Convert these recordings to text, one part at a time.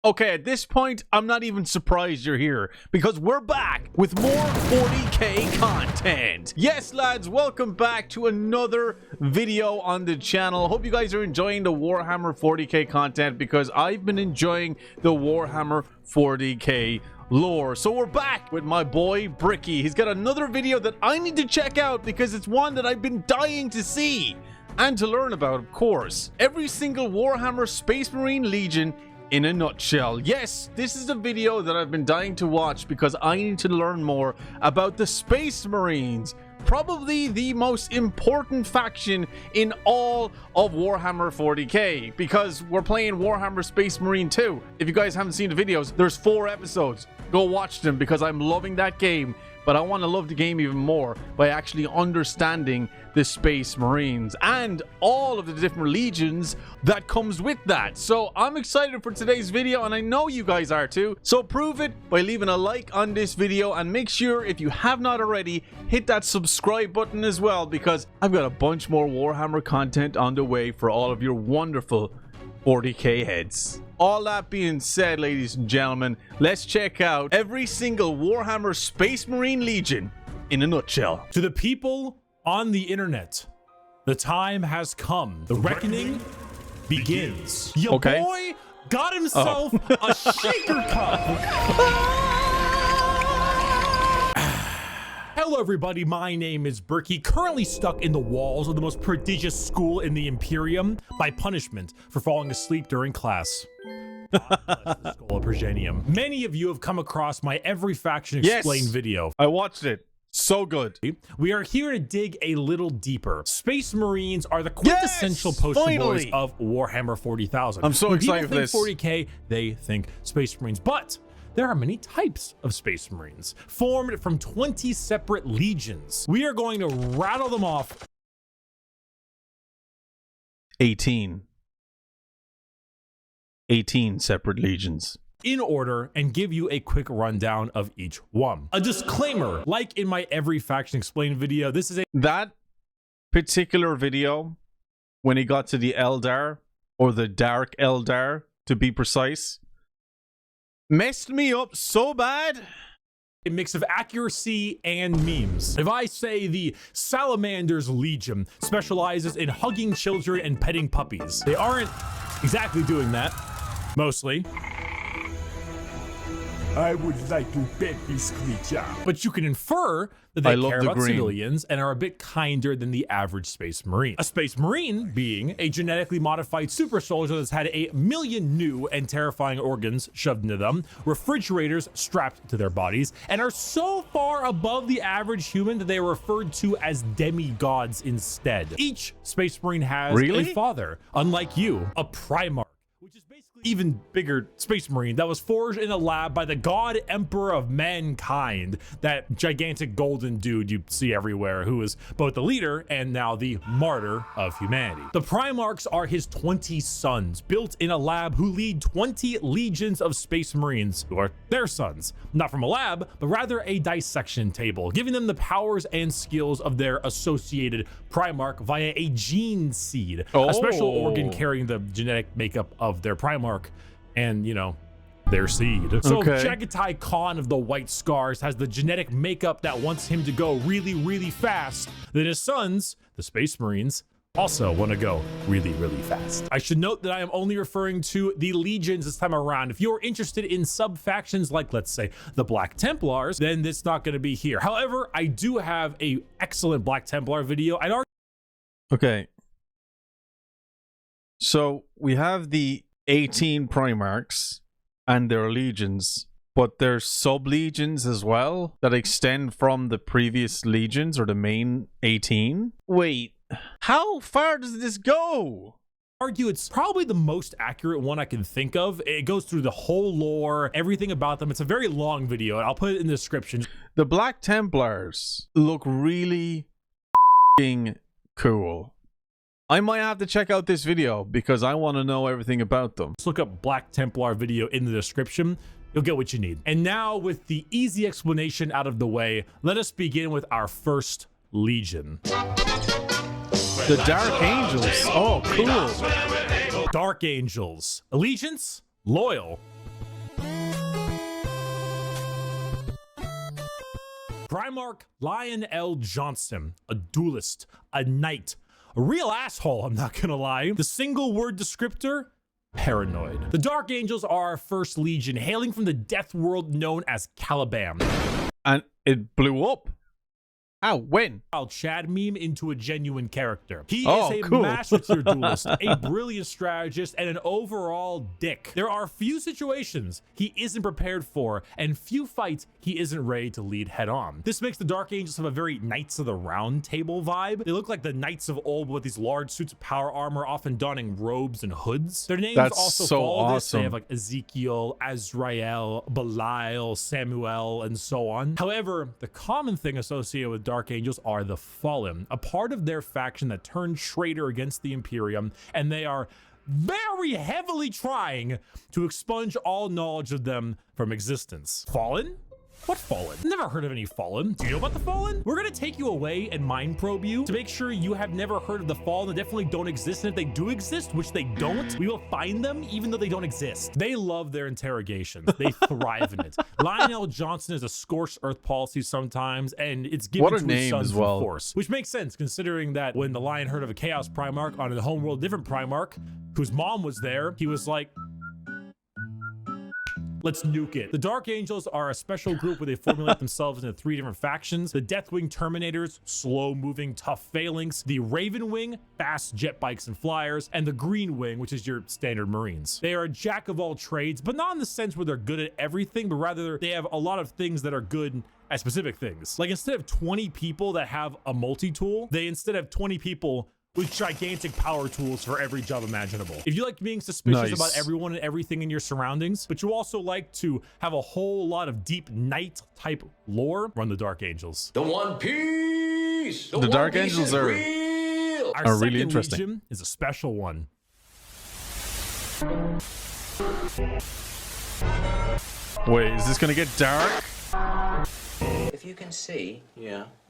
Okay, at this point, I'm not even surprised you're here, because we're back with more 40k content. Yes, lads, welcome back to another video on the channel. Hope you guys are enjoying the Warhammer 40k content, because I've been enjoying the Warhammer 40k lore. So we're back with my boy Bricky. He's got another video that I need to check out, because it's one that I've been dying to see and to learn about, of course. Every single Warhammer Space Marine Legion in a nutshell. Yes, this is a video that I've been dying to watch because I need to learn more about the Space Marines, probably the most important faction in all of Warhammer 40k, because we're playing Warhammer Space Marine 2. If you guys haven't seen the videos, there's 4 episodes. Go watch them, because I'm loving that game, but I want to love the game even more by actually understanding the Space Marines and all of the different legions that comes with that. So I'm excited for today's video, and I know you guys are too. So prove it by leaving a like on this video, and make sure, if you have not already, hit that subscribe button as well, because I've got a bunch more Warhammer content on the way for all of your wonderful 40k heads. All that being said, ladies and gentlemen, let's check out every single Warhammer Space Marine Legion in a nutshell. To the people on the internet, the time has come. The reckoning begins. Your boy got himself a shaker cup. Hello everybody, my name is Bricky, currently stuck in the walls of the most prodigious school in the Imperium by punishment for falling asleep during class. God bless the Skull of Progenium. Many of you have come across my Every Faction Explained video. I watched it. So good. We are here to dig a little deeper. Space Marines are the quintessential poster boys of Warhammer 40,000. I'm so excited for this. People think 40k, they think Space Marines, but there are many types of Space Marines, formed from 20 separate legions. We are going to rattle them off. 18 separate legions In order, and give you a quick rundown of each one. A disclaimer, like in my Every Faction Explained video, this is that particular video, when he got to the Eldar, or the Dark Eldar to be precise, messed me up so bad. a mix of accuracy and memes. If I say the Salamanders Legion specializes in hugging children and petting puppies, they aren't exactly doing that, mostly. I would like to pet this creature. But you can infer that they care about civilians and are a bit kinder than the average Space Marine. A Space Marine being a genetically modified super soldier that's had 1 million new and terrifying organs shoved into them, refrigerators strapped to their bodies, and are so far above the average human that they are referred to as demigods instead. Each Space Marine has a father, unlike you, a Primarch, which is basically even bigger Space Marine that was forged in a lab by the God Emperor of Mankind, that gigantic golden dude you see everywhere, who is both the leader and now the martyr of humanity. The Primarchs are his 20 sons, built in a lab, who lead 20 legions of Space Marines, who are their sons, not from a lab, but rather a dissection table, giving them the powers and skills of their associated Primarch via a gene seed, a special organ carrying the genetic makeup of their Primarch and, you know, their seed. So Jagatai Khan of the White Scars has the genetic makeup that wants him to go really, really fast. Then his sons, the Space Marines, also want to go really, really fast. I should note that I am only referring to the legions this time around. If you're interested in sub-factions like, let's say, the Black Templars, then it's not going to be here. However, I do have a excellent Black Templar video. I'd argue. Okay. So we have the 18 Primarchs and their legions, but there's sub-legions as well that extend from the previous legions or the main 18. Wait, how far does this go? Argue it's probably the most accurate one I can think of. It goes through the whole lore, everything about them. It's a very long video, and I'll put it in the description. The Black Templars look really cool. I might have to check out this video because I want to know everything about them. Just look up Black Templar video in the description. You'll get what you need. And now, with the easy explanation out of the way, let us begin with our first legion. The Dark Angels. Oh, cool. Dark Angels. Allegiance? Loyal. Primarch Lionel Johnson, a duelist, a knight, a real asshole, I'm not gonna lie. The single word descriptor, paranoid. The Dark Angels are our first legion, hailing from the death world known as Caliban. And it blew up. How? When? Chad meme into a genuine character. He Oh, is a cool. master duelist, a brilliant strategist, and an overall dick. There are few situations he isn't prepared for, and few fights he isn't ready to lead head on. This makes the Dark Angels have a very Knights of the Round Table vibe. They look like the knights of old with these large suits of power armor, often donning robes and hoods. Their names That's also so follow this. They awesome. have like Ezekiel, Azrael, Belial, Samuel, and so on. However, the common thing associated with Dark Angels are the Fallen, a part of their faction that turned traitor against the Imperium, and they are very heavily trying to expunge all knowledge of them from existence. Fallen? What Fallen? Never heard of any Fallen. Do you know about the Fallen? We're gonna take you away and mind probe you to make sure you have never heard of the Fallen. They definitely don't exist, and if they do exist, which they don't, we will find them even though they don't exist. They love their interrogations. They thrive in it. Lionel Johnson is a scorched earth policy sometimes, and it's given What a to his name son as through well. force, which makes sense considering that when the Lion heard of a Chaos Primarch on the homeworld different Primarch, whose mom was there, he was like, let's nuke it. The Dark Angels are a special group where they formulate themselves into 3 different factions. The Deathwing Terminators, slow-moving, tough phalanx. The Raven Wing, fast jet bikes and flyers. And the Green Wing, which is your standard Marines. They are a jack of all trades, but not in the sense where they're good at everything, but rather they have a lot of things that are good at specific things. Like instead of 20 people that have a multi-tool, they instead have 20 people with gigantic power tools for every job imaginable. If you like being suspicious about everyone and everything in your surroundings, but you also like to have a whole lot of deep knight type lore, run the Dark Angels. The One Piece! The Dark Angels are real! Our really second interesting. legion is a special one. Wait, is this gonna get dark? If you can see,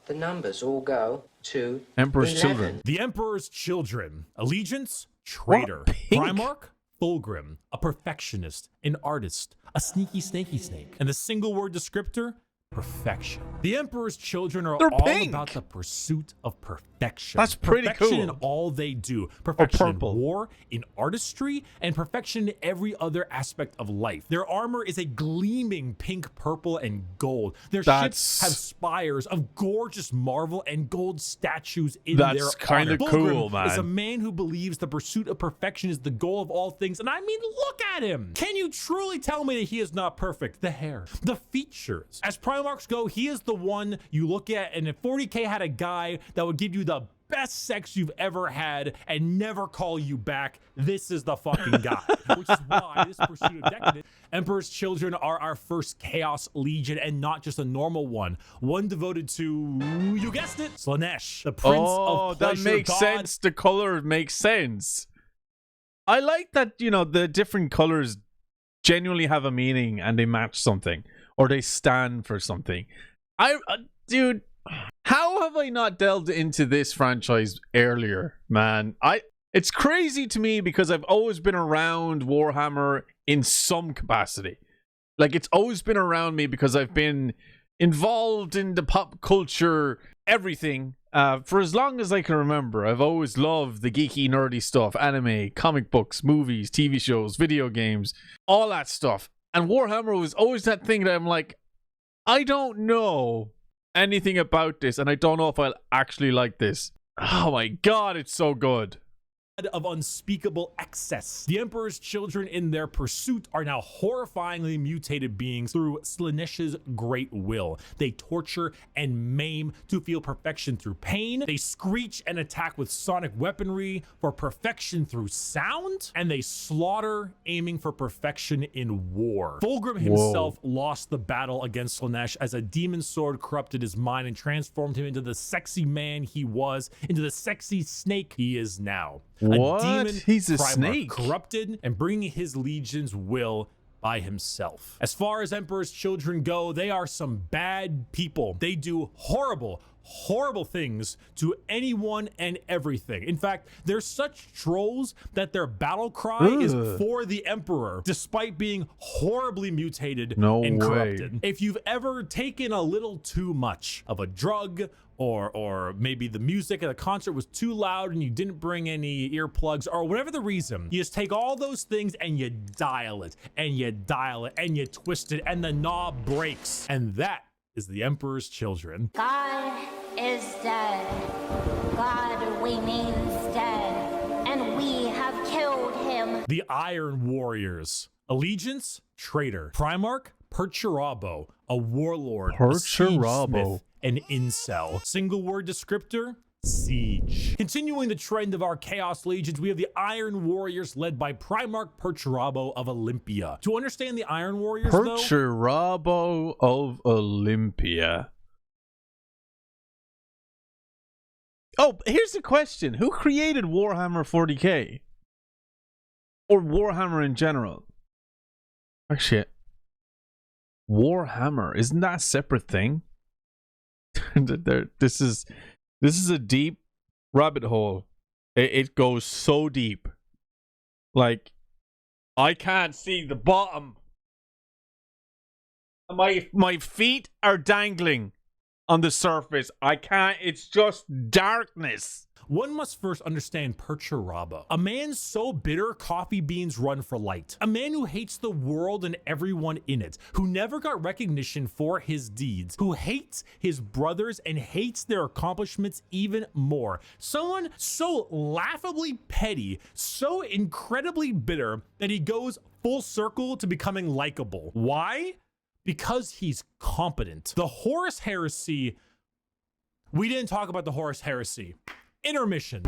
the numbers all go to Emperor's 11. Children. The Emperor's Children. Allegiance, traitor. What? Pink? Primarch, Fulgrim. A perfectionist, an artist, a sneaky snaky snake. And the single word descriptor, perfection. The Emperor's Children are They're all pink. about the pursuit of perfection. That's pretty perfection cool. in all they do. Perfection in purple. war, in artistry, and perfection in every other aspect of life. Their armor is a gleaming pink, purple, and gold. Their ships have spires of gorgeous marble and gold statues in their That's kinda honor. cool, Fulgrim is a man. man who believes the pursuit of perfection is the goal of all things. And I mean, look at him. Can you truly tell me that he is not perfect? The hair, the features. As Primarchs go, he is the one you look at, and if 40K had a guy that would give you the best sex you've ever had and never call you back, this is the fucking guy. Which is why this pursuit of decadence. Emperor's Children are our first Chaos Legion, and not just a normal one. One devoted to, you guessed it, Slaanesh, the Prince of Pleasure that makes God. sense. The color makes sense. I like that, you know, the different colors genuinely have a meaning and they match something or they stand for something. Dude, how have I not delved into this franchise earlier, man? It's crazy to me because I've always been around Warhammer in some capacity. Like, it's always been around me because I've been involved in the pop culture, everything. For as long as I can remember, I've always loved the geeky, nerdy stuff, anime, comic books, movies, TV shows, video games, all that stuff. And Warhammer was always that thing that I'm like, I don't know anything about this, and I don't know if I'll actually like this. Oh my god, it's so good. Of unspeakable excess. The Emperor's Children in their pursuit are now horrifyingly mutated beings through Slaanesh's great will. They torture and maim to feel perfection through pain. They screech and attack with sonic weaponry for perfection through sound. And they slaughter, aiming for perfection in war. Fulgrim himself lost the battle against Slaanesh as a demon sword corrupted his mind and transformed him into the sexy man he was, into the sexy snake he is now. What? A demon He's a Primarch, snake. corrupted and bringing his legion's will by himself. As far as Emperor's Children go, they are some bad people. They do horrible, horrible things to anyone and everything. In fact, they're such trolls that their battle cry is for the Emperor, despite being horribly mutated and corrupted. If you've ever taken a little too much of a drug, or maybe the music at a concert was too loud and you didn't bring any earplugs, or whatever the reason, you just take all those things and you dial it and you dial it and you twist it and the knob breaks. And that is the Emperor's children. God is dead. God remains dead. And we have killed him. The Iron Warriors. Allegiance, traitor. Primarch, Perturabo, a warlord, a siege smith, an incel. Single word descriptor, siege. Continuing the trend of our Chaos Legions, we have the Iron Warriors led by Primarch Perturabo of Olympia. To understand the Iron Warriors, Perturabo of Olympia. Oh, here's the question. Who created Warhammer 40k? Or Warhammer in general? Actually, Warhammer, isn't that a separate thing? This is a deep rabbit hole. It goes so deep. Like, I can't see the bottom. My feet are dangling on the surface. I can't. It's just darkness. One must first understand Perturabo, a man so bitter coffee beans run for light, a man who hates the world and everyone in it, who never got recognition for his deeds, who hates his brothers and hates their accomplishments even more. Someone so laughably petty, so incredibly bitter that he goes full circle to becoming likable. Why? Because he's competent. The Horus Heresy. We didn't talk about the Horus Heresy. Intermission.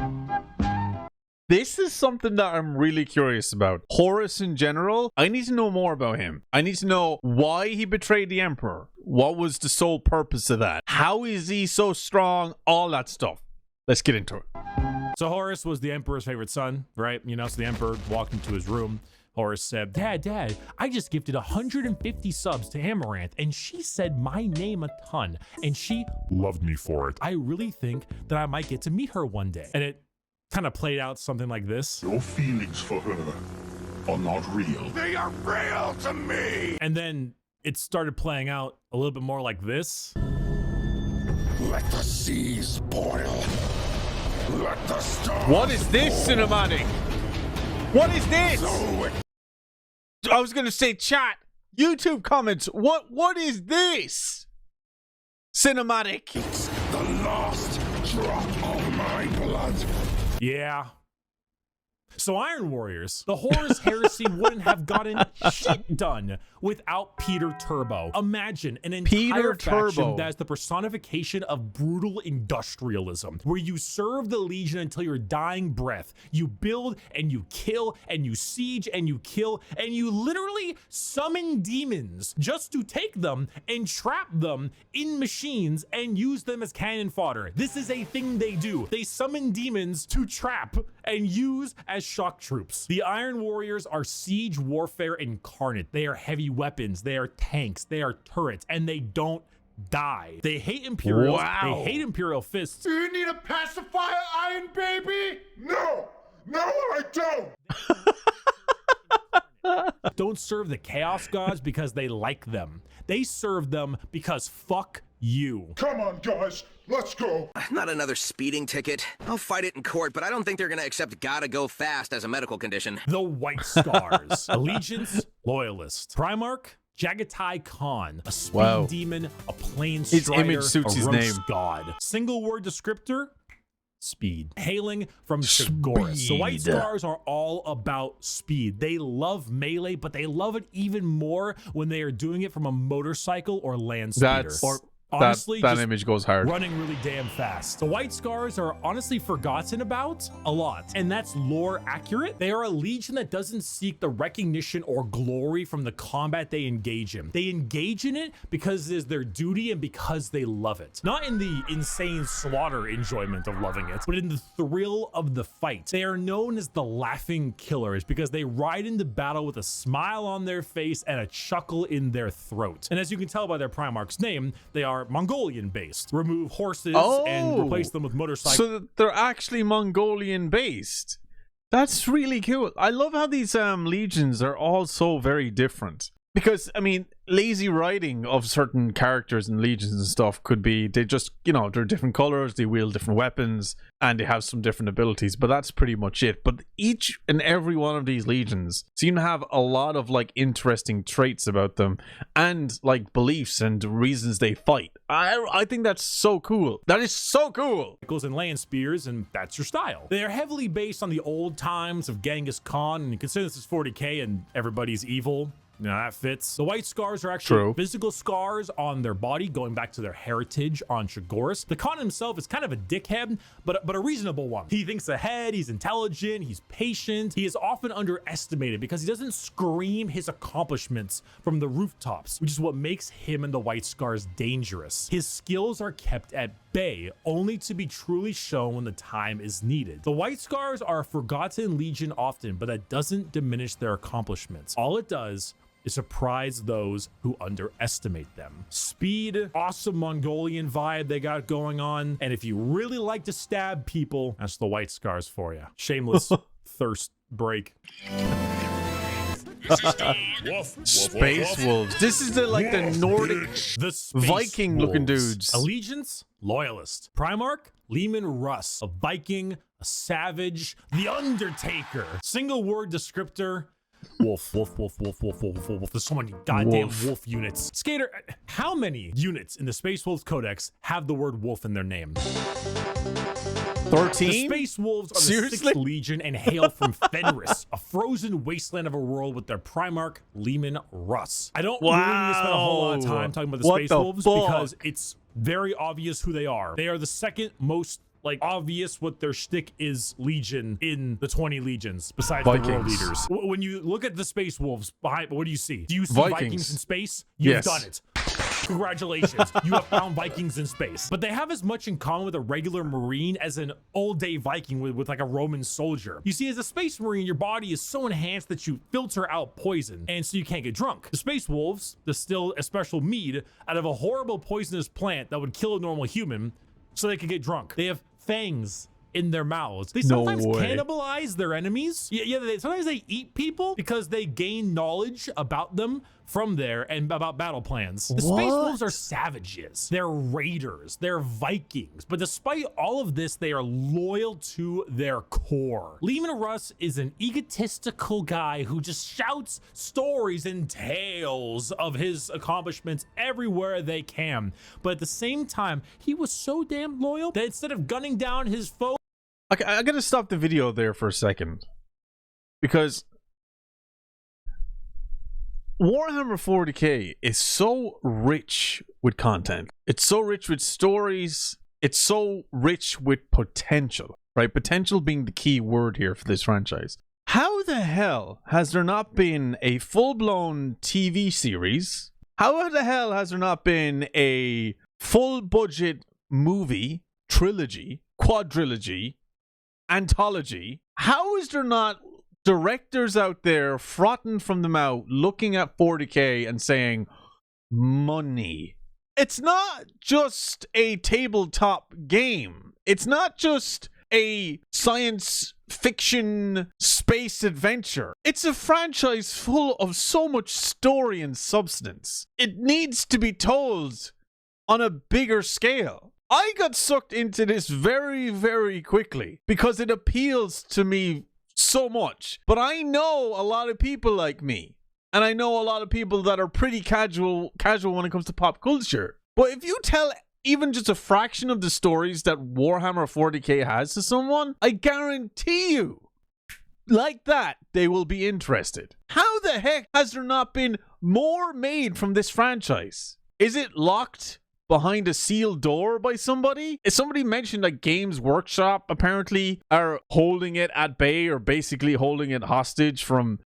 This is something that I'm really curious about. Horus in general, I need to know more about him. I need to know why he betrayed the Emperor. What was the sole purpose of that? How is he so strong? All that stuff. Let's get into it. So Horus was the Emperor's favorite son, right? You know, so the Emperor walked into his room. Horus said, Dad, I just gifted 150 subs to Amaranth, and she said my name a ton, and she loved me for it. I really think that I might get to meet her one day. And it kind of played out something like this. Your feelings for her are not real. They are real to me! And then it started playing out a little bit more like this. Let the seas boil. Let the stars. What is this cinematic? What is this? I was gonna say chat, YouTube comments. What is this? Cinematic. It's the last drop of my blood. Yeah. So Iron Warriors, the Horus Heresy wouldn't have gotten shit done without Peter Turbo. Imagine an entire faction that's the personification of brutal industrialism, where you serve the Legion until your dying breath. You build and you kill and you siege and you kill and you literally summon demons just to take them and trap them in machines and use them as cannon fodder. This is a thing they do. They summon demons to trap and use as shock troops. The Iron Warriors are siege warfare incarnate. They are heavy weapons, they are tanks, they are turrets, and they don't die. They hate Imperials, they hate Imperial fists. Do you need a pacifier, Iron Baby? No, I don't. Don't serve the Chaos Gods because they like them. They serve them because fuck you. Come on, guys, let's go. Not another speeding ticket. I'll fight it in court, but I don't think they're gonna accept gotta go fast as a medical condition. The White Scars. Allegiance, loyalist. Primarch, Jagatai Khan, a speed demon, a plane strider, his image suits his name. God. Single word descriptor, speed. Hailing from Chagoris. The White Scars are all about speed. They love melee, but they love it even more when they are doing it from a motorcycle or land speeder. Honestly, that image goes hard. Running really damn fast. The White Scars are honestly forgotten about a lot, and that's lore accurate. They are a legion that doesn't seek the recognition or glory from the combat they engage in. They engage in it because it is their duty and because they love it. Not in the insane slaughter enjoyment of loving it, but in the thrill of the fight. They are known as the Laughing Killers because they ride into battle with a smile on their face and a chuckle in their throat. And as you can tell by their Primarch's name, they are are Mongolian based. Remove horses Oh. and replace them with motorcycles. So they're actually Mongolian based. That's really cool. I love how these legions are all so very different. Because, I mean, lazy writing of certain characters and legions and stuff could be, they just, you know, they're different colors, they wield different weapons, and they have some different abilities, but that's pretty much it. But each and every one of these legions seem to have a lot of, like, interesting traits about them, and, like, beliefs and reasons they fight. I think that's so cool. That is so cool! And land spears, and that's your style. They are heavily based on the old times of Genghis Khan, and consider this is 40k and everybody's evil. No, that fits. The white scars are actually physical scars on their body, going back to their heritage on Shagoras. The Khan himself is kind of a dickhead, but a reasonable one. He thinks ahead, he's intelligent, he's patient. He is often underestimated because he doesn't scream his accomplishments from the rooftops, which is what makes him and the white scars dangerous. His skills are kept at bay, only to be truly shown when the time is needed. The white scars are a forgotten legion often, but that doesn't diminish their accomplishments. All it does is surprise those who underestimate them. Speed, awesome Mongolian vibe they got going on. And if you really like to stab people, that's the white scars for you. Shameless thirst break. Space wolves. This is the Nordic Viking looking dudes. Allegiance, loyalist. Primarch, Leman Russ. A Viking, a savage, the Undertaker. Single word descriptor, wolf, wolf, wolf, wolf, wolf, wolf, wolf, wolf. There's so many goddamn wolf units. Skater, how many units in the Space Wolves Codex have the word wolf in their name? 13? The Space Wolves are the 6th Legion and hail from Fenris, a frozen wasteland of a world with their Primarch, Leman Russ. I don't really need to spend a whole lot of time talking about the Space Wolves because it's very obvious who they are. They are the second most obvious what their shtick is legion in the 20 legions besides Vikings. The world leaders. When you look at the Space Wolves behind, what do you see? Do you see Vikings in space? You've done it. Congratulations, you have found Vikings in space. But they have as much in common with a regular Marine as an old-day Viking with like a Roman soldier. You see, as a Space Marine, your body is so enhanced that you filter out poison, and so you can't get drunk. The Space Wolves distill a special mead out of a horrible poisonous plant that would kill a normal human so they could get drunk. They have fangs in their mouths. They sometimes cannibalize their enemies. Sometimes they eat people because they gain knowledge about them from there and about battle plans. The Space Wolves are savages. They're raiders. They're Vikings. But despite all of this, they are loyal to their core. Leman Russ is an egotistical guy who just shouts stories and tales of his accomplishments everywhere they can. But at the same time, he was so damn loyal that instead of gunning down his foe... Okay, I gotta stop the video there for a second. Because Warhammer 40k is so rich with content. It's so rich with stories. It's so rich with potential, right? Potential being the key word here for this franchise. How the hell has there not been a full-blown TV series? How the hell has there not been a full-budget movie, trilogy, quadrilogy, anthology? How is there not directors out there frothing from the mouth looking at 40k and saying money? It's not just a tabletop game. It's not just a science fiction space adventure. It's a franchise full of so much story and substance. It needs to be told on a bigger scale. I got sucked into this very, very quickly because it appeals to me so much. But I know a lot of people like me, and I know a lot of people that are pretty casual when it comes to pop culture. But if you tell even just a fraction of the stories that Warhammer 40k has to someone, I guarantee you, like that, they will be interested. How the heck has there not been more made from this franchise? Is it locked behind a sealed door by somebody? Somebody mentioned that Games Workshop apparently are holding it at bay, or basically holding it hostage from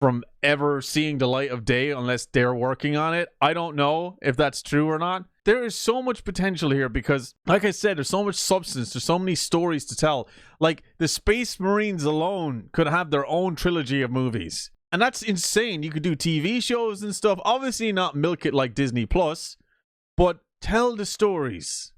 ever seeing the light of day unless they're working on it. I don't know if that's true or not. There is so much potential here because, like I said, there's so much substance. There's so many stories to tell. Like, the Space Marines alone could have their own trilogy of movies. And that's insane. You could do TV shows and stuff. Obviously not milk it like Disney Plus, but Tell the stories.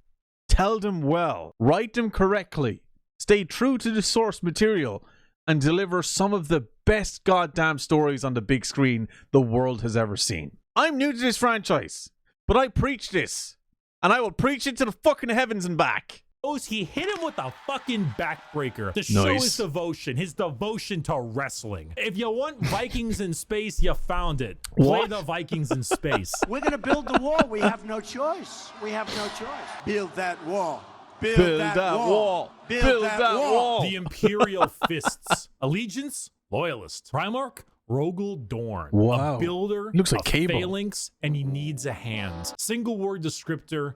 Tell them well. Write them correctly. Stay true to the source material and deliver some of the best goddamn stories on the big screen the world has ever seen. I'm new to this franchise, but I preach this, and I will preach it to the fucking heavens and back. He hit him with a fucking backbreaker to show his devotion to wrestling. If you want Vikings in space, you found it. Play the Vikings in space. We're gonna build the wall. We have no choice. We have no choice. Build that wall. Build that wall. Build that wall. The Imperial Fists. Allegiance, Loyalist. Primarch, Rogel Dorn. Wow. A builder, looks like Cable. Phalanx, and he needs a hand. Single word descriptor,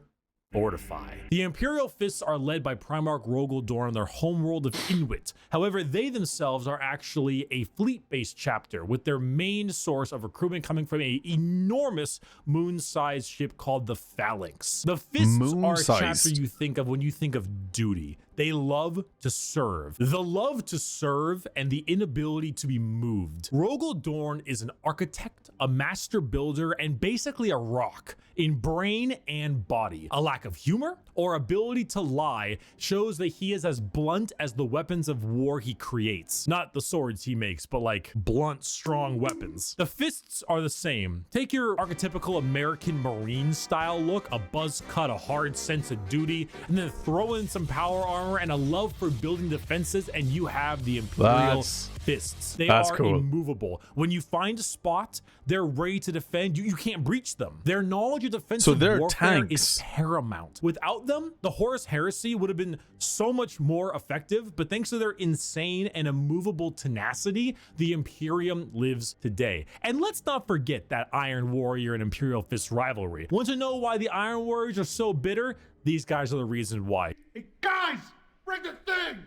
fortify. The Imperial Fists are led by Primarch Rogel Dorn on their homeworld of Inuit. However, they themselves are actually a fleet-based chapter, with their main source of recruitment coming from an enormous moon-sized ship called the Phalanx. The Fists are a chapter you think of when you think of duty. They love to serve. The love to serve and the inability to be moved. Rogel Dorn is an architect, a master builder, and basically a rock in brain and body. A lack of humor or ability to lie shows that he is as blunt as the weapons of war he creates. Not the swords he makes, but like blunt, strong weapons. The Fists are the same. Take your archetypical American Marine style look, a buzz cut, a hard sense of duty, and then throw in some power armor and a love for building defenses, and you have the Imperial Fists. They are immovable. When you find a spot, they're ready to defend. You can't breach them. Their knowledge of defensive warfare is paramount. Without them, the Horus Heresy would have been so much more effective, but thanks to their insane and immovable tenacity, the Imperium lives today. And let's not forget that Iron Warrior and Imperial Fist rivalry. Want to know why the Iron Warriors are so bitter? These guys are the reason why. Hey guys, bring the thing!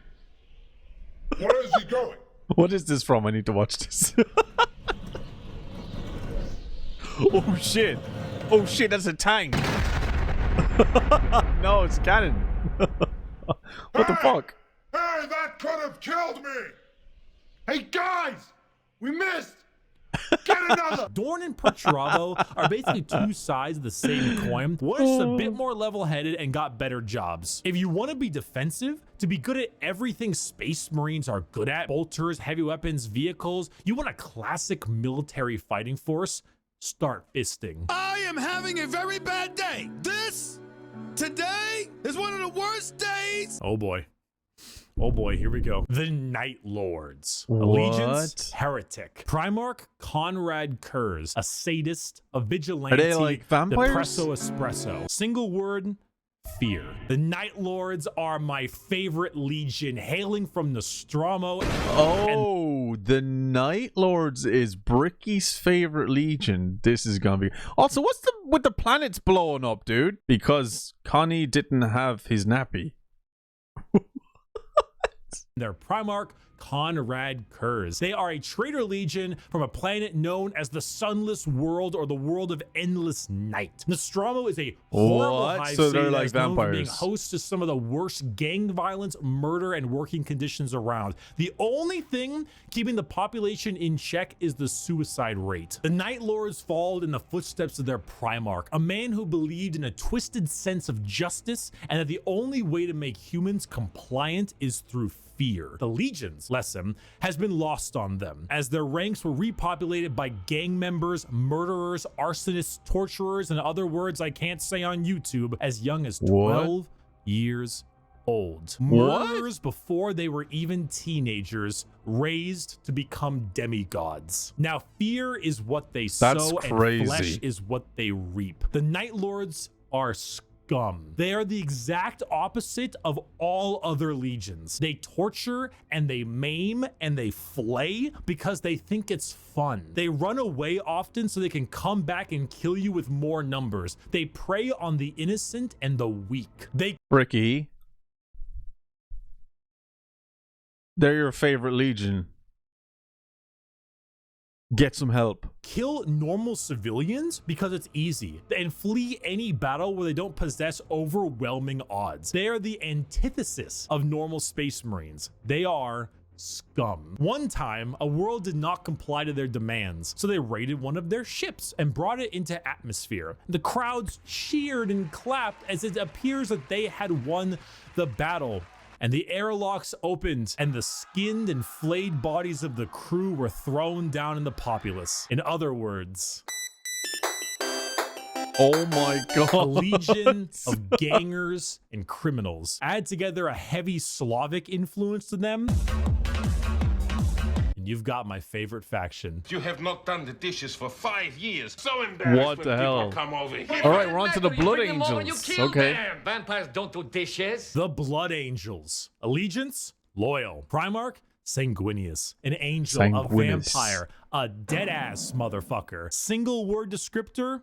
Where is he going? What is this from? I need to watch this. Oh shit. Oh shit, that's a tank. No, it's cannon. What the fuck? Hey, that could have killed me! Hey guys! We missed! Get another! Dorn and Perturabo are basically two sides of the same coin. One is a bit more level-headed and got better jobs. If you want to be defensive, to be good at everything Space Marines are good at, bolters, heavy weapons, vehicles, you want a classic military fighting force, start fisting. I am having a very bad day. Today is one of the worst days. Oh boy. Oh boy, here we go. The Night Lords. Allegiance, Heretic. Primarch Conrad Kurz, a sadist, a vigilante. Are they like vampires? Depresso espresso. Single word, fear. The Night Lords are my favorite legion, hailing from Nostromo. Oh, the Night Lords is Bricky's favorite legion. This is gonna be... Also, what's with the planets blowing up, dude? Because Connie didn't have his nappy. Their Primarch Conrad Kurz. They are a traitor legion from a planet known as the Sunless World, or the World of Endless Night. Nostromo is a horrible hive so city they're like that is known for being vampires. host to some of the worst gang violence, murder, and working conditions around. The only thing keeping the population in check is the suicide rate. The Night Lords followed in the footsteps of their Primarch, a man who believed in a twisted sense of justice and that the only way to make humans compliant is through fear. The Legion's lesson has been lost on them, as their ranks were repopulated by gang members, murderers, arsonists, torturers, and other words I can't say on YouTube, as young as 12 years old. Murderers before they were even teenagers, raised to become demigods. Now, fear is what they sow, and flesh is what they reap. The Night Lords are scum. They are the exact opposite of all other legions. They torture and they maim and they flay because they think it's fun. They run away often so they can come back and kill you with more numbers. They prey on the innocent and the weak. Ricky, they're your favorite legion. Get some help. Kill normal civilians because it's easy, and flee any battle where they don't possess overwhelming odds. They are the antithesis of normal Space Marines. They are scum. One time, a world did not comply to their demands, so they raided one of their ships and brought it into atmosphere. The crowds cheered and clapped as it appears that they had won the battle. And the airlocks opened, and the skinned and flayed bodies of the crew were thrown down in the populace. In other words, oh my god. A legion of gangers and criminals. Add together a heavy Slavic influence to them, and you've got my favorite faction. You have not done the dishes for 5 years. So embarrassed what the when hell? people come over here. All right, we're on to the Blood Angels. Okay. Vampires don't do dishes. The Blood Angels. Allegiance, loyal. Primarch, sanguineous. An angel, a vampire, a dead-ass motherfucker. Single word descriptor,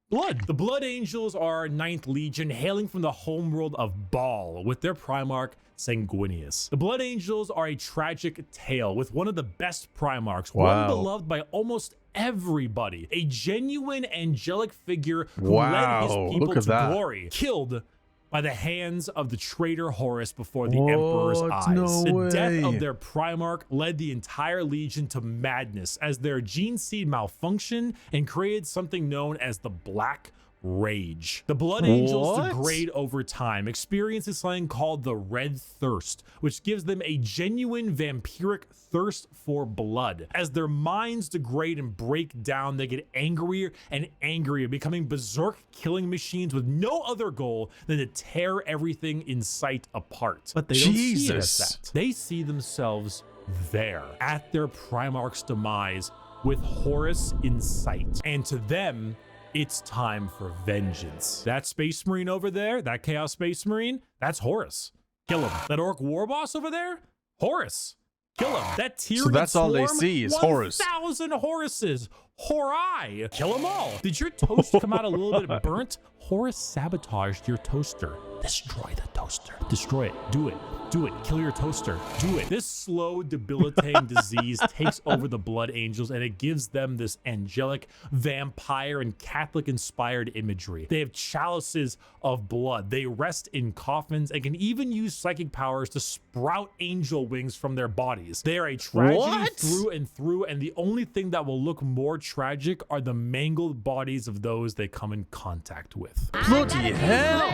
blood. The Blood Angels are 9th Legion, hailing from the homeworld of Baal, with their Primarch, Sanguinius. The Blood Angels are a tragic tale with one of the best Primarchs, one beloved by almost everybody, a genuine angelic figure who led his people to glory, killed by the hands of the traitor Horus before the Emperor's eyes. The death of their Primarch led the entire Legion to madness as their gene seed malfunctioned and created something known as the Black Rage. The Blood Angels degrade over time, experiencing something called the Red Thirst, which gives them a genuine vampiric thirst for blood. As their minds degrade and break down, they get angrier and angrier, becoming berserk killing machines with no other goal than to tear everything in sight apart. But they don't see it as that. They see themselves there, at their Primarch's demise, with Horus in sight. And to them, it's time for vengeance. That Space Marine over there, that Chaos Space Marine, that's Horus. Kill him. That Orc War Boss over there, Horus. Kill him. That Tyranid So that's all they see is Horus. 1,000 Horuses. Horai. Kill them all. Did your toast come out a little bit burnt? Horus sabotaged your toaster. Destroy the toaster. Destroy it. Do it. Do it. Kill your toaster. Do it. This slow, debilitating disease takes over the Blood Angels, and it gives them this angelic, vampire, and Catholic-inspired imagery. They have chalices of blood. They rest in coffins and can even use psychic powers to sprout angel wings from their bodies. They are a tragedy through and through, and the only thing that will look more tragic are the mangled bodies of those they come in contact with. Bloody hell!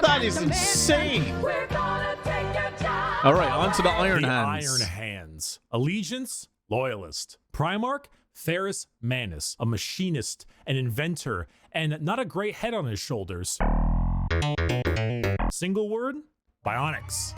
That is insane! All right, on to the Iron Hands. Iron Hands. Allegiance, loyalist. Primarch, Ferrus Manus, a machinist, an inventor, and not a great head on his shoulders. Single word, bionics.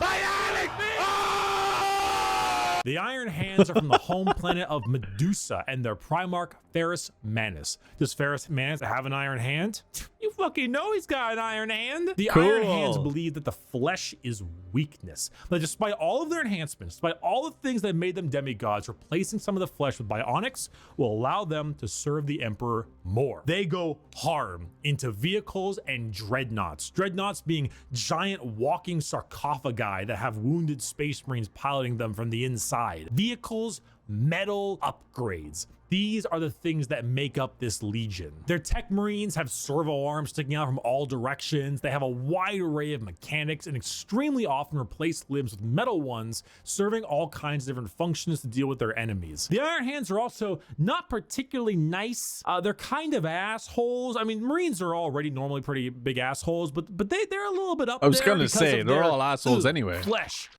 The Iron Hands are from the home planet of Medusa and their Primarch, Ferrus Manus. Does Ferrus Manus have an iron hand? You fucking know he's got an iron hand. The Iron Hands believe that the flesh is weakness. But despite all of their enhancements, despite all the things that made them demigods, replacing some of the flesh with bionics will allow them to serve the Emperor more. They go hard into vehicles and dreadnoughts. Dreadnoughts being giant walking sarcophagi that have wounded Space Marines piloting them from the inside. Vehicles, metal upgrades. These are the things that make up this legion. Their tech marines have servo arms sticking out from all directions. They have a wide array of mechanics and extremely often replace limbs with metal ones, serving all kinds of different functions to deal with their enemies. The Iron Hands are also not particularly nice. They're kind of assholes. I mean, Marines are already normally pretty big assholes, but they're a little bit up there. I was gonna say, they're all assholes anyway. Flesh,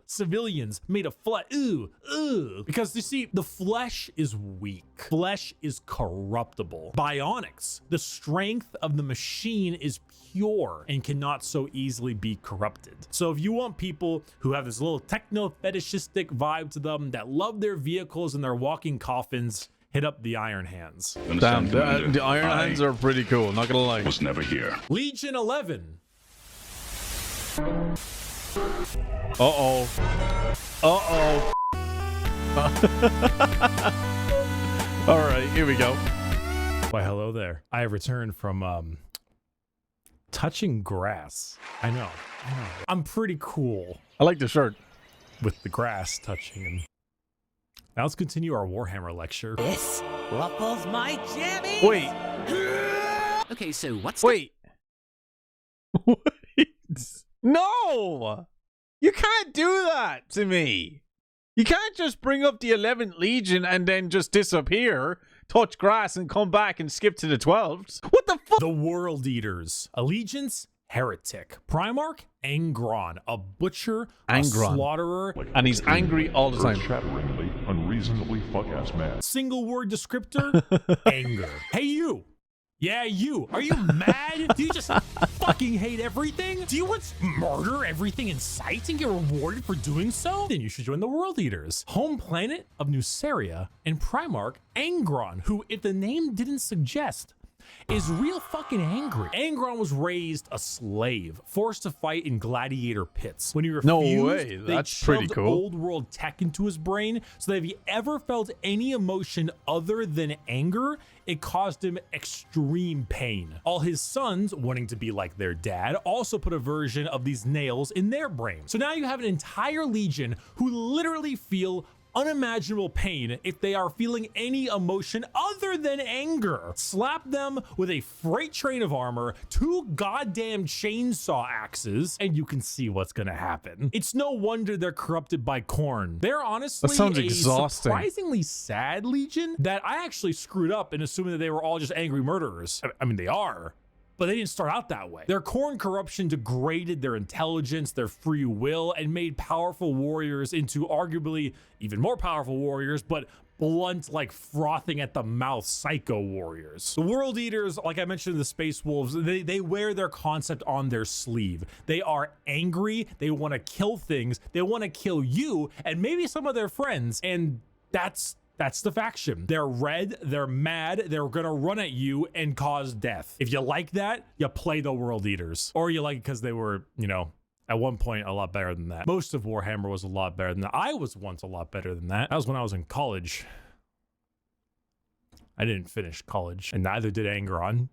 civilians made of flesh, because you see, the flesh is weak. Flesh is corruptible. Bionics, the strength of the machine is pure and cannot so easily be corrupted. So if you want people who have this little techno fetishistic vibe to them, that love their vehicles and their walking coffins, hit up the Iron Hands. Damn, the Iron Hands are pretty cool, not gonna lie. Was never here. Legion 11. Uh-oh. Uh-oh. All right, here we go. Why, hello there. I have returned from touching grass. I know. I'm pretty cool. I like the shirt. With the grass touching him. Now let's continue our Warhammer lecture. This ruffles my jammies. Wait. Okay, so what's Wait. Wait. No! You can't do that to me. You can't just bring up the 11th Legion and then just disappear, touch grass, and come back and skip to the 12th. What the fuck? The World Eaters. Allegiance, Heretic. Primarch, Angron. A butcher, a slaughterer. And he's angry all the time. Shatteringly, unreasonably fuck-ass mad. Single word descriptor, anger. Hey, you. Yeah, you. Are you mad? Do you just fucking hate everything? Do you want to murder everything in sight and get rewarded for doing so? Then you should join the World Eaters. Home planet of Nuceria and Primarch Angron, who, if the name didn't suggest, is real fucking angry. Angron was raised a slave, forced to fight in gladiator pits. When he refused, no way. That's pretty cool. Old world tech into his brain, so that if he ever felt any emotion other than anger, it caused him extreme pain. All his sons, wanting to be like their dad, also put a version of these nails in their brain. So now you have an entire legion who literally feel unimaginable pain if they are feeling any emotion other than anger. Slap them with a freight train of armor, 2 goddamn chainsaw axes, and you can see what's gonna happen. It's no wonder they're corrupted by corn. They're honestly exhausting. Surprisingly sad legion that I actually screwed up in assuming that they were all just angry murderers. I mean, they are. But they didn't start out that way. Their corn corruption degraded their intelligence, their free will, and made powerful warriors into arguably even more powerful warriors, but blunt, like frothing at the mouth psycho warriors. The World Eaters, like I mentioned in the Space Wolves, they wear their concept on their sleeve. They are angry, they want to kill things, they want to kill you, and maybe some of their friends, and that's the faction. They're red, they're mad, they're gonna run at you and cause death. If you like that, you play the World Eaters. Or you like it because they were, you know, at one point a lot better than that. Most of Warhammer was a lot better than that. I was once a lot better than that. That was when I was in college. I didn't finish college, and neither did Angron.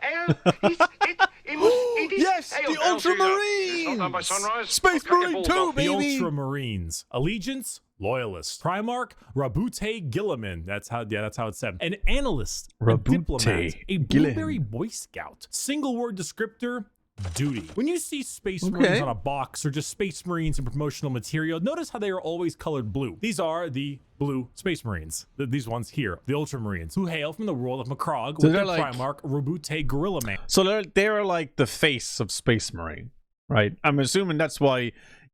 Yes, the Ultramarines! Space Marine 2, baby! The Ultramarines. Allegiance, Loyalist. Primarch, Rabute Gilliman. That's how it's said. An analyst, a diplomat, a blueberry Boy Scout. Single word descriptor, duty. When you see Space Marines on a box or just Space Marines in promotional material, notice how they are always colored blue. These are the blue Space Marines. These ones here, the Ultramarines, who hail from the world of Macrog with their Primarch, Rabute Gorilla Man. So they're like the face of Space Marine, right? I'm assuming that's why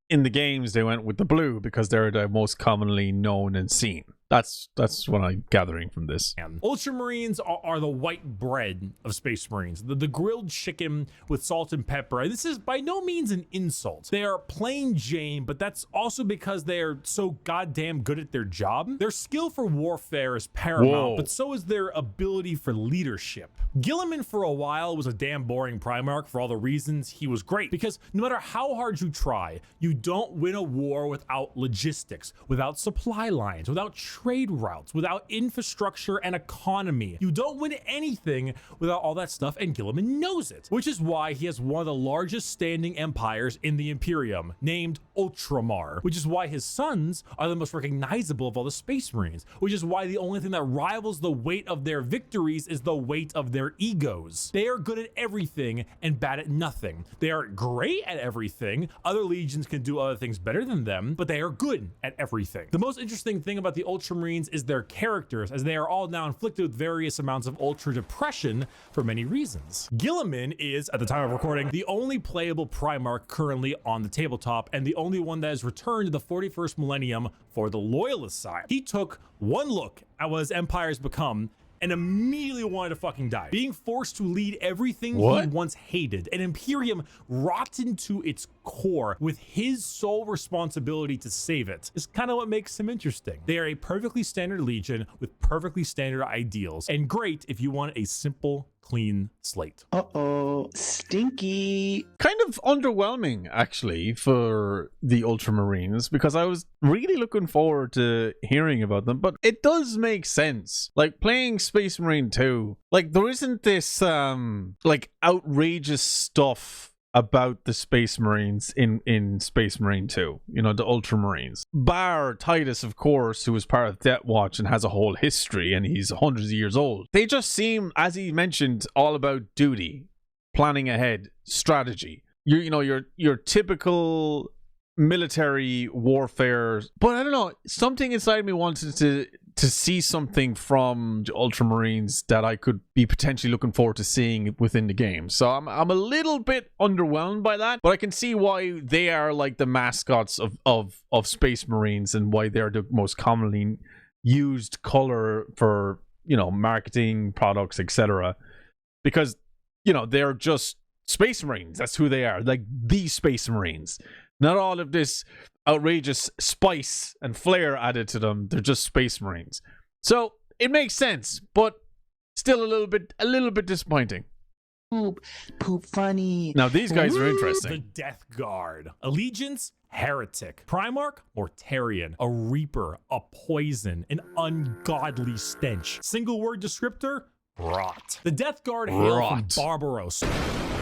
in the games they went with the blue, because they're the most commonly known and seen. That's what I'm gathering from this. Ultramarines are the white bread of Space Marines. The grilled chicken with salt and pepper. This is by no means an insult. They are plain Jane, but that's also because they are so goddamn good at their job. Their skill for warfare is paramount, but so is their ability for leadership. Gilliman for a while was a damn boring Primarch for all the reasons he was great, because no matter how hard you try, you don't win a war without logistics, without supply lines, without trade routes, without infrastructure and economy. You don't win anything without all that stuff, and Gilliman knows it, which is why he has one of the largest standing empires in the Imperium, named Ultramar, which is why his sons are the most recognizable of all the Space Marines, which is why the only thing that rivals the weight of their victories is the weight of their egos. They are good at everything and bad at nothing. They are great at everything. Other legions can do other things better than them, but they are good at everything. The most interesting thing about the Ultramarines is their characters, as they are all now inflicted with various amounts of ultra depression for many reasons. Gilliman is, at the time of recording, the only playable Primarch currently on the tabletop, and the only one that has returned to the 41st millennium for the Loyalist side. He took one look at what his empire has become and immediately wanted to fucking die. Being forced to lead everything he once hated, an Imperium rotten to its core with his sole responsibility to save it, is kind of what makes him interesting. They are a perfectly standard legion with perfectly standard ideals, and great if you want a simple, clean slate. Stinky. Kind of underwhelming, actually, for the Ultramarines, because I was really looking forward to hearing about them, but it does make sense. Like, playing Space Marine 2, like, there isn't this, like, outrageous stuff about the Space Marines in Space Marine 2, you know, the Ultramarines. Bar Titus, of course, who was part of Death Watch and has a whole history, and he's hundreds of years old. They just seem, as he mentioned, all about duty, planning ahead, strategy. You know, your typical military warfare, but I don't know, something inside me wanted to see something from the Ultramarines that I could be potentially looking forward to seeing within the game. So I'm a little bit underwhelmed by that, but I can see why they are like the mascots of Space Marines and why they're the most commonly used color for, you know, marketing, products, etc. Because, you know, they're just Space Marines. That's who they are, like the Space Marines. Not all of this outrageous spice and flair added to them. They're just Space Marines. So it makes sense, but still a little bit disappointing. Poop funny. Now these guys are interesting. The Death Guard. Allegiance, heretic. Primarch, Mortarian. A reaper, a poison, an ungodly stench. Single word descriptor, rot. The Death Guard hail from Barbaros,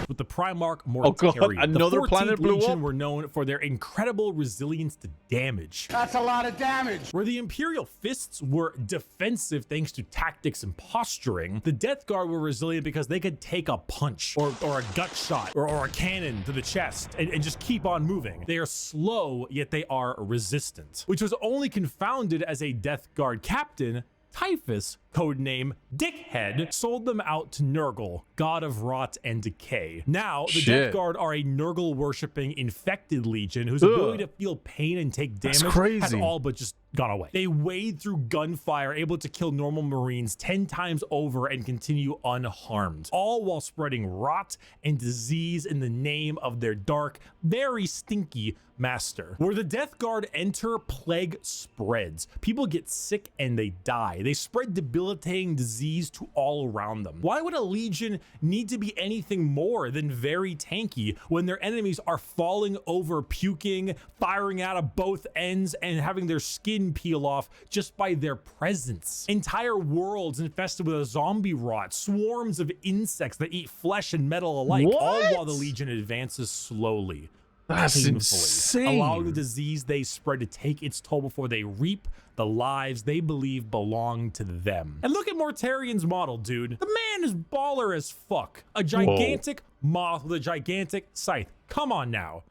with the Primarch Mortarian. Oh God, another the planet blew Legion up? were known for their incredible resilience to damage. That's a lot of damage. Where the Imperial Fists were defensive thanks to tactics and posturing, the Death Guard were resilient because they could take a punch or a gut shot or a cannon to the chest and just keep on moving. They are slow, yet they are resistant, which was only confounded as a Death Guard captain, Typhus, codename Dickhead, sold them out to Nurgle, god of rot and decay. Now, the Death Guard are a Nurgle-worshipping infected legion whose ability to feel pain and take damage has all but just gone away. They wade through gunfire, able to kill normal Marines 10 times over and continue unharmed, all while spreading rot and disease in the name of their dark, very stinky master. Where the Death Guard enter, plague spreads. People get sick and they die. They spread debilitating disease to all around them. Why would a legion need to be anything more than very tanky when their enemies are falling over, puking, firing out of both ends, and having their skin peel off just by their presence? Entire worlds infested with a zombie rot, swarms of insects that eat flesh and metal alike, all while the legion advances slowly. That's painfully, insane. allowing the disease they spread to take its toll before they reap the lives they believe belong to them. And look at Mortarian's model, dude. The man is baller as fuck. A gigantic moth with a gigantic scythe. Come on now.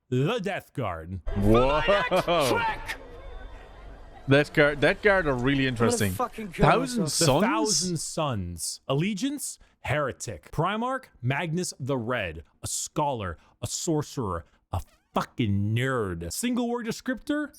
The Death Guard. Whoa. That guard are really interesting. Thousand Sons? The Thousand Sons. Allegiance, heretic. Primarch, Magnus the Red. A scholar, a sorcerer, a fucking nerd. Single word descriptor,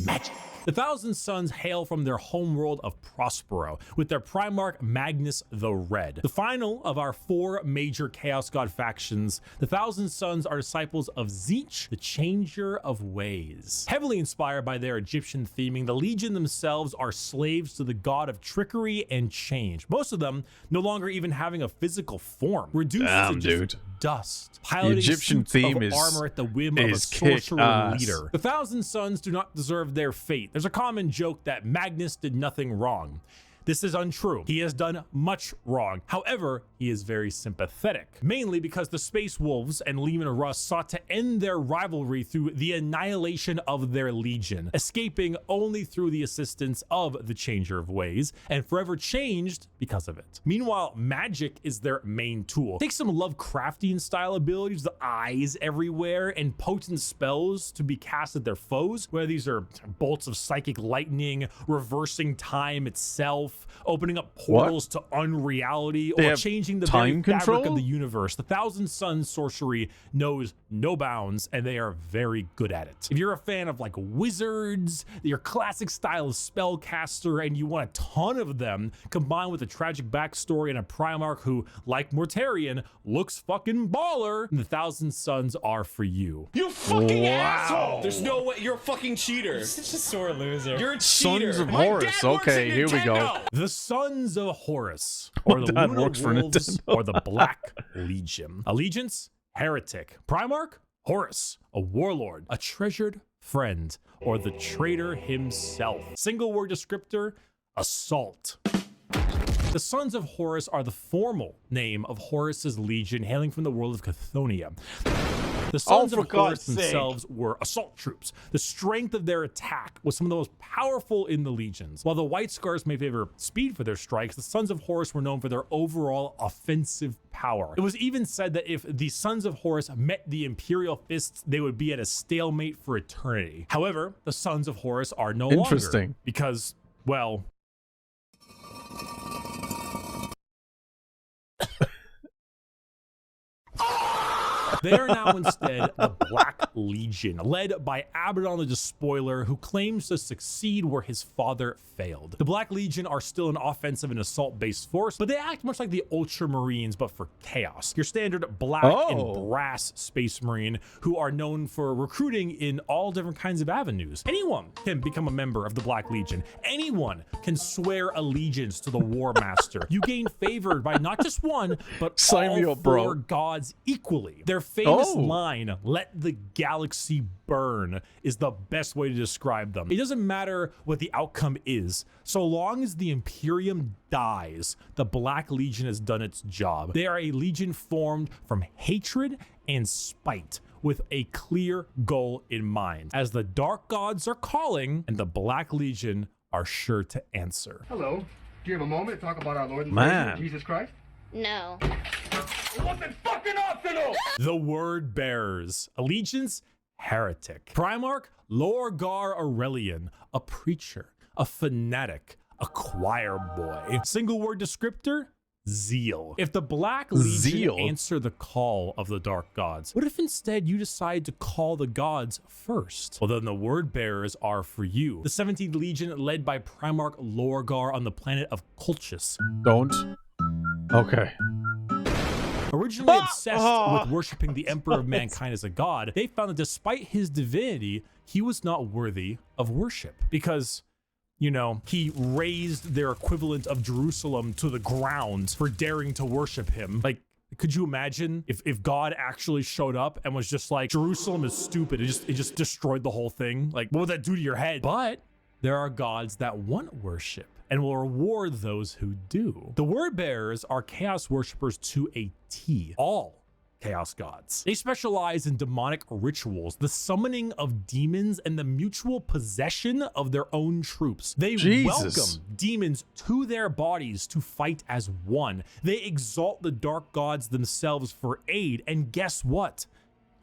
magic. The Thousand Sons hail from their homeworld of Prospero, with their Primarch Magnus the Red. The final of our 4 major Chaos God factions, the Thousand Sons are disciples of Tzeentch, the Changer of Ways. Heavily inspired by their Egyptian theming, the Legion themselves are slaves to the god of trickery and change. Most of them no longer even having a physical form, reduced to just dust. Piloting Egyptian theme of armor at the whim of a sorcerer leader. The Thousand Sons do not deserve their fate. There's a common joke that Magnus did nothing wrong. This is untrue. He has done much wrong. However, he is very sympathetic, mainly because the Space Wolves and Leman Russ sought to end their rivalry through the annihilation of their legion, escaping only through the assistance of the Changer of Ways, and forever changed because of it. Meanwhile, magic is their main tool. Take some Lovecraftian style abilities, the eyes everywhere, and potent spells to be cast at their foes, whether these are bolts of psychic lightning, reversing time itself, opening up portals to unreality, or changing the very fabric of the universe. The Thousand Sons sorcery knows no bounds, and they are very good at it. If you're a fan of like wizards, your classic style of spellcaster, and you want a ton of them, combined with a tragic backstory and a Primarch who, like Mortarian, looks fucking baller, the Thousand Sons are for you. You fucking asshole! There's no way, you're a fucking cheater. You're such a sore loser. You're a cheater. Sons of Horus. Okay, here we go. The Sons of Horus, or the Lunar Wolves, or the Black Legion. Allegiance, heretic. Primarch, Horus, a warlord, a treasured friend, or the traitor himself. Single word descriptor, assault. The Sons of Horus are the formal name of Horus's legion, hailing from the world of Chthonium. The Sons of Horus themselves were assault troops. The strength of their attack was some of the most powerful in the legions. While the White Scars may favor speed for their strikes, the Sons of Horus were known for their overall offensive power. It was even said that if the Sons of Horus met the Imperial fists, they would be at a stalemate for eternity. However, the Sons of Horus are no longer, because, well, they are now instead the Black Legion, led by Abaddon the Despoiler, who claims to succeed where his father failed. The Black Legion are still an offensive and assault-based force, but they act much like the ultramarines, but for chaos. Your standard black and brass space marine, who are known for recruiting in all different kinds of avenues. Anyone can become a member of the Black Legion. Anyone can swear allegiance to the War Master. You gain favor by not just one, but all four gods equally. Their famous line, "Let the galaxy burn," is the best way to describe them. It doesn't matter what the outcome is. So long as the Imperium dies, the Black Legion has done its job. They are a legion formed from hatred and spite, with a clear goal in mind. As the Dark Gods are calling, and the Black Legion are sure to answer. Hello. Do you have a moment to talk about our Lord and Savior, Jesus Christ? No. It wasn't fucking optional! The Word Bearers. Allegiance, heretic. Primarch, Lorgar Aurelian, a preacher, a fanatic, a choir boy. Single word descriptor, zeal. If the Black Legion answer the call of the Dark Gods, what if instead you decide to call the gods first? Well, then the Word Bearers are for you. The 17th Legion, led by Primarch Lorgar on the planet of Colchis. Okay. Originally obsessed with worshiping the Emperor of Mankind as a god, they found that despite his divinity, he was not worthy of worship because, you know, he raised their equivalent of Jerusalem to the ground for daring to worship him. Like, could you imagine if God actually showed up and was just like, Jerusalem is stupid, it just destroyed the whole thing? Like, what would that do to your head? But there are gods that want worship and will reward those who do. The Word Bearers are chaos worshippers to a T. All chaos gods. They specialize in demonic rituals, the summoning of demons, and the mutual possession of their own troops. They welcome demons to their bodies to fight as one. They exalt the dark gods themselves for aid, and guess what?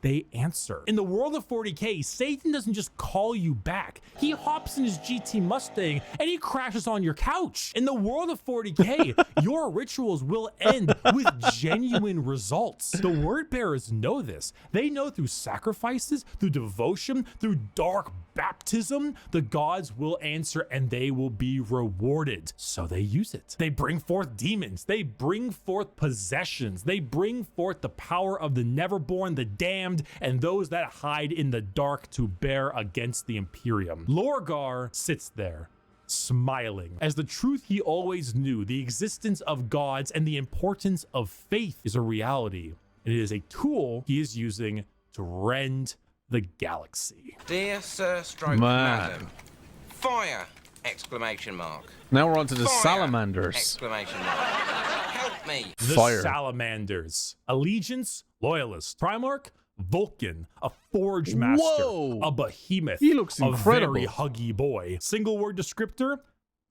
They answer. In the world of 40K, Satan doesn't just call you back. He hops in his GT Mustang and he crashes on your couch. In the world of 40K, your rituals will end with genuine results. The Word Bearers know this. They know through sacrifices, through devotion, through dark baptism, the gods will answer and they will be rewarded. So they use it. They bring forth demons. They bring forth possessions. They bring forth the power of the Neverborn, the damned, and those that hide in the dark to bear against the Imperium. Lorgar sits there, smiling, as the truth he always knew, the existence of gods and the importance of faith, is a reality. It is a tool he is using to rend the galaxy. Dear Sir Stroke Madam, fire! Exclamation mark. Now we're on to the Fire! salamanders. Exclamation mark. Help me. The salamanders. Allegiance, loyalist. Primarch, Vulcan, a forge master, a behemoth. He looks incredible. A very huggy boy. Single word descriptor,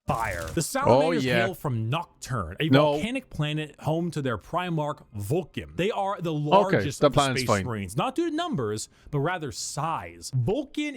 fire. The salamanders hail from Nocturne, a volcanic planet home to their Primarch Vulcan. They are the largest of the Space Marines, not due to numbers, but rather size. Vulcan,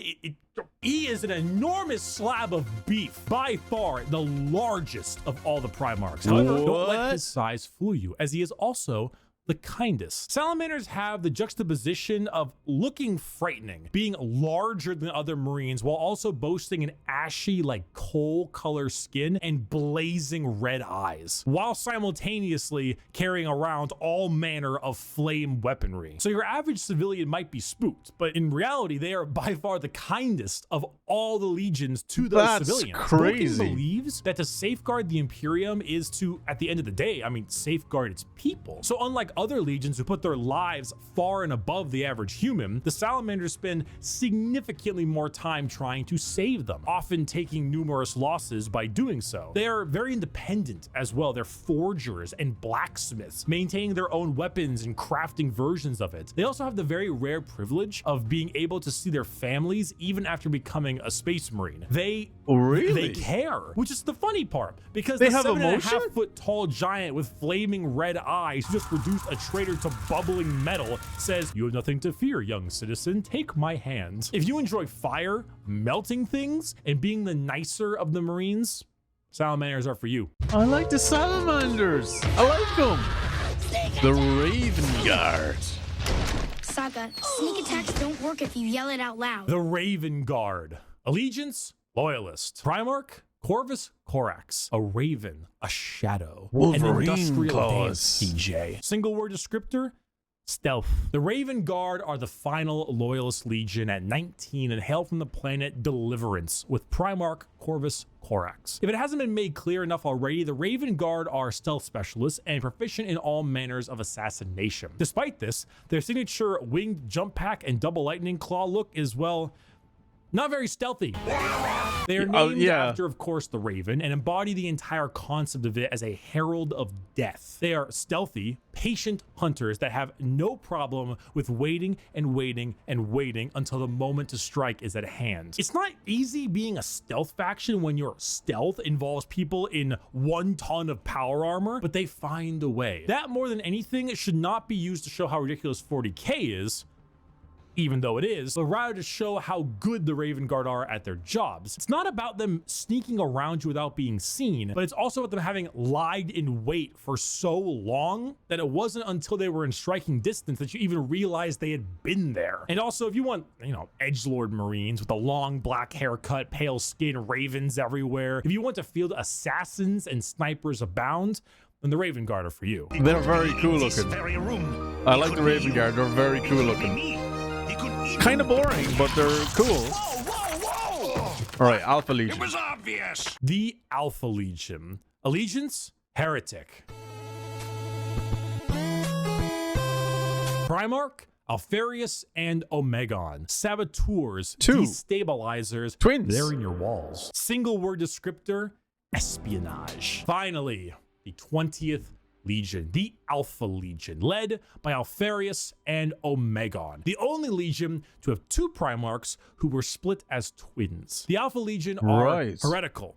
he is an enormous slab of beef, by far the largest of all the Primarchs. However, don't let his size fool you, as he is also the kindest. Salamanders have the juxtaposition of looking frightening, being larger than other Marines, while also boasting an ashy, like coal color skin and blazing red eyes, while simultaneously carrying around all manner of flame weaponry. So your average civilian might be spooked, but in reality, they are by far the kindest of all the legions to those civilians. Crazy. Vulcan believes that to safeguard the Imperium is to, at the end of the day, safeguard its people. So unlike other legions who put their lives far and above the average human, the salamanders spend significantly more time trying to save them, often taking numerous losses by doing so. They are very independent as well. They're forgers and blacksmiths, maintaining their own weapons and crafting versions of it. They also have the very rare privilege of being able to see their families even after becoming a space marine. They care, which is the funny part, because they have 7.5 foot tall giant with flaming red eyes who just reduced a traitor to bubbling metal says, "You have nothing to fear, young citizen. Take my hand." If you enjoy fire, melting things, and being the nicer of the Marines, salamanders are for you. I like the salamanders. I like them. The Raven Guard. Saga, sneak attacks don't work if you yell it out loud. The Raven Guard. Allegiance, loyalist. Primarch, Corvus Corax. A raven, a shadow. Wolverine an industrial claws. dance DJ. Single word descriptor, stealth. The Raven Guard are the final loyalist legion at 19 and hail from the planet Deliverance with Primarch Corvus Corax. If it hasn't been made clear enough already, the Raven Guard are stealth specialists and proficient in all manners of assassination. Despite this, their signature winged jump pack and double lightning claw look is, well, not very stealthy. They are named after, of course, the Raven and embody the entire concept of it as a herald of death. They are stealthy, patient hunters that have no problem with waiting and waiting and waiting until the moment to strike is at hand. It's not easy being a stealth faction when your stealth involves people in 1 ton of power armor, but they find a way. That, more than anything, should not be used to show how ridiculous 40K is, even though it is, but rather to show how good the Raven Guard are at their jobs. It's not about them sneaking around you without being seen, but it's also about them having lied in wait for so long that it wasn't until they were in striking distance that you even realized they had been there. And also, if you want, edgelord Marines with a long black haircut, pale skin, ravens everywhere, if you want to field assassins and snipers abound, then the Raven Guard are for you. They're very cool looking. I like the Raven Guard. They're very cool looking. Kind of boring, but they're cool. All right, Alpha Legion. It was obvious. The Alpha Legion. Allegiance, heretic. Primarch, Alfarius, and Omegon. Saboteurs, destabilizers, twins. They're in your walls. Single word descriptor, espionage. Finally, the 20th Legion, the Alpha Legion, led by Alfarius and Omegon, the only legion to have 2 Primarchs who were split as twins. The Alpha Legion are heretical,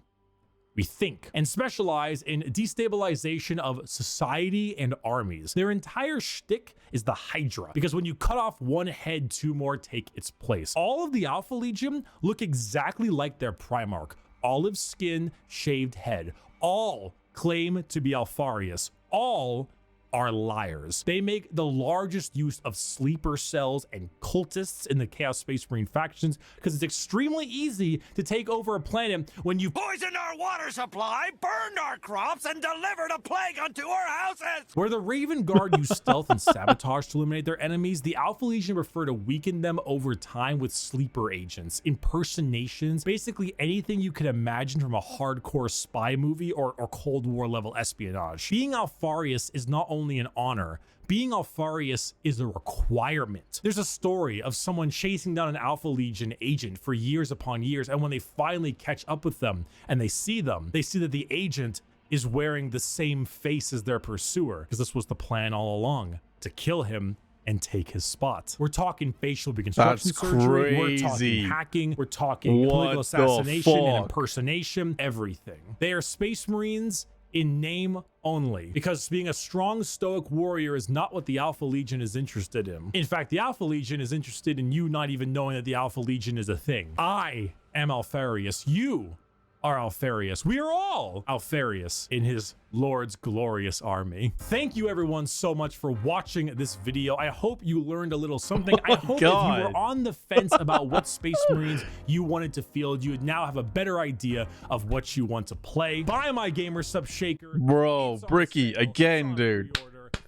we think, and specialize in destabilization of society and armies. Their entire shtick is the Hydra, because when you cut off one head, 2 more take its place. All of the Alpha Legion look exactly like their Primarch. Olive skin, shaved head. All claim to be Alfarius. All are liars. They make the largest use of sleeper cells and cultists in the Chaos Space Marine factions because it's extremely easy to take over a planet when you've poisoned our water supply, burned our crops, and delivered a plague unto our houses. Where the Raven Guard use stealth and sabotage to eliminate their enemies, the Alpha Legion prefer to weaken them over time with sleeper agents, impersonations, basically anything you can imagine from a hardcore spy movie or Cold War level espionage. Being Alfarius is not only an honor, being Alfarius is a requirement. There's a story of someone chasing down an Alpha Legion agent for years upon years, and when they finally catch up with them and they see that the agent is wearing the same face as their pursuer, because this was the plan all along, to kill him and take his spot. We're talking facial reconstruction surgery, we're talking hacking, we're talking political assassination and impersonation, everything. They are Space Marines in name only, because being a strong stoic warrior is not what the Alpha Legion is interested in. In fact, the Alpha Legion is interested in you not even knowing that the Alpha Legion is a thing. I am Alfarius. You are Alfarius. We are all Alfarius in his Lord's glorious army. Thank you everyone so much for watching this video. I hope you learned a little something. I hope if you were on the fence about what Space Marines you wanted to field, you would now have a better idea of what you want to play. Buy my gamer sub shaker. Bro, Bricky, again, dude.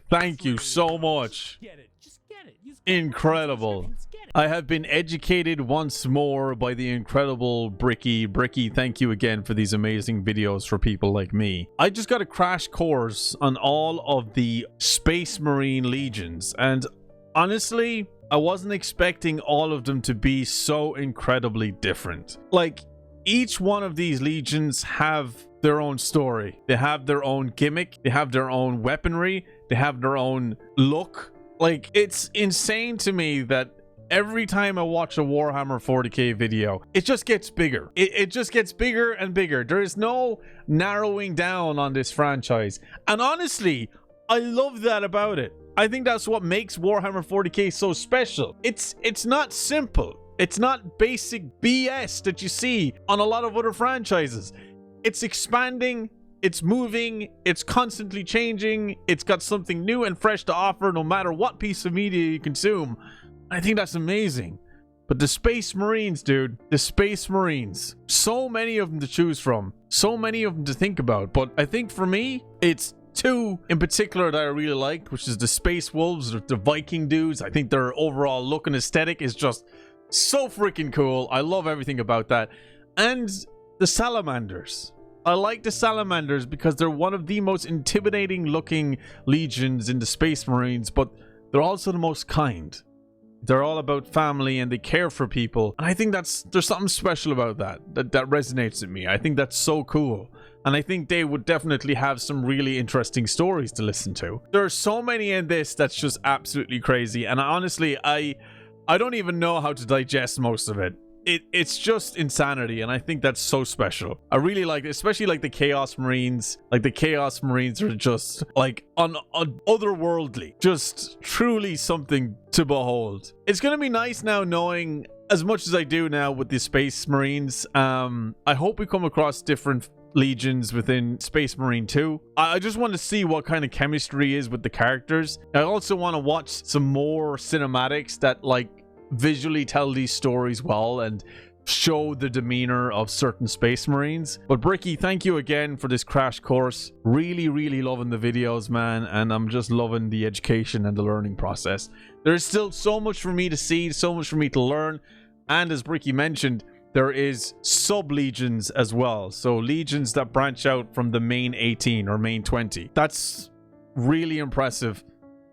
Thank you so much. Just get it. Incredible. I have been educated once more by the incredible Bricky. Bricky, thank you again for these amazing videos for people like me. I just got a crash course on all of the Space Marine legions, and honestly, I wasn't expecting all of them to be so incredibly different. Like, each one of these legions have their own story. They have their own gimmick. They have their own weaponry. They have their own look. Like, it's insane to me that every time I watch a Warhammer 40k video, it just gets bigger. It just gets bigger and bigger. There is no narrowing down on this franchise. And honestly, I love that about it. I think that's what makes Warhammer 40k so special. It's not simple. It's not basic BS that you see on a lot of other franchises. It's expanding, it's moving, it's constantly changing, it's got something new and fresh to offer no matter what piece of media you consume. I think that's amazing. But the Space Marines, dude, the Space Marines, so many of them to choose from, so many of them to think about. But I think for me, it's two in particular that I really liked, which is the Space Wolves, the Viking dudes. I think their overall look and aesthetic is just so freaking cool. I love everything about that. And the salamanders. I like the salamanders because they're one of the most intimidating looking legions in the Space Marines, but they're also the most kind. They're all about family and they care for people. And I think there's something special about that resonates with me. I think that's so cool. And I think they would definitely have some really interesting stories to listen to. There are so many in this that's just absolutely crazy. And honestly, I don't even know how to digest most of it. It's just insanity, and I think that's so special. I really like it, especially like the Chaos Marines. Like the Chaos Marines are just like otherworldly, just truly something to behold. It's gonna be nice now knowing as much as I do now with the Space Marines. I hope we come across different legions within Space Marine 2. I just want to see what kind of chemistry is with the characters. I also want to watch some more cinematics that like visually tell these stories well and show the demeanor of certain Space Marines. But Bricky, thank you again for this crash course. Really loving the videos, man, and I'm just loving the education and the learning process. There's still so much for me to see, so much for me to learn, and as Bricky mentioned, there is sub-legions as well. So legions that branch out from the main 18 or main 20. That's really impressive,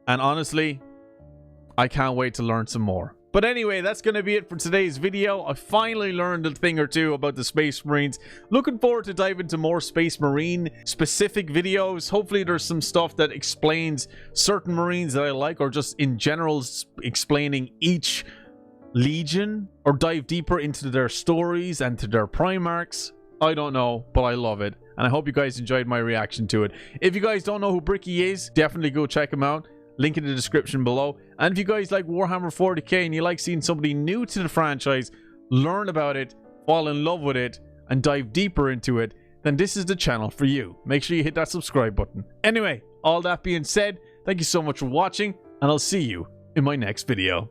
and honestly, I can't wait to learn some more. But anyway, that's going to be it for today's video. I finally learned a thing or two about the Space Marines. Looking forward to dive into more Space Marine specific videos. Hopefully there's some stuff that explains certain Marines that I like, or just in general explaining each legion, or dive deeper into their stories and to their Primarchs. I don't know, but I love it. And I hope you guys enjoyed my reaction to it. If you guys don't know who Bricky is, definitely go check him out. Link in the description below. And if you guys like Warhammer 40k and you like seeing somebody new to the franchise learn about it, fall in love with it, and dive deeper into it, then this is the channel for you. Make sure you hit that subscribe button. Anyway, all that being said, thank you so much for watching, and I'll see you in my next video.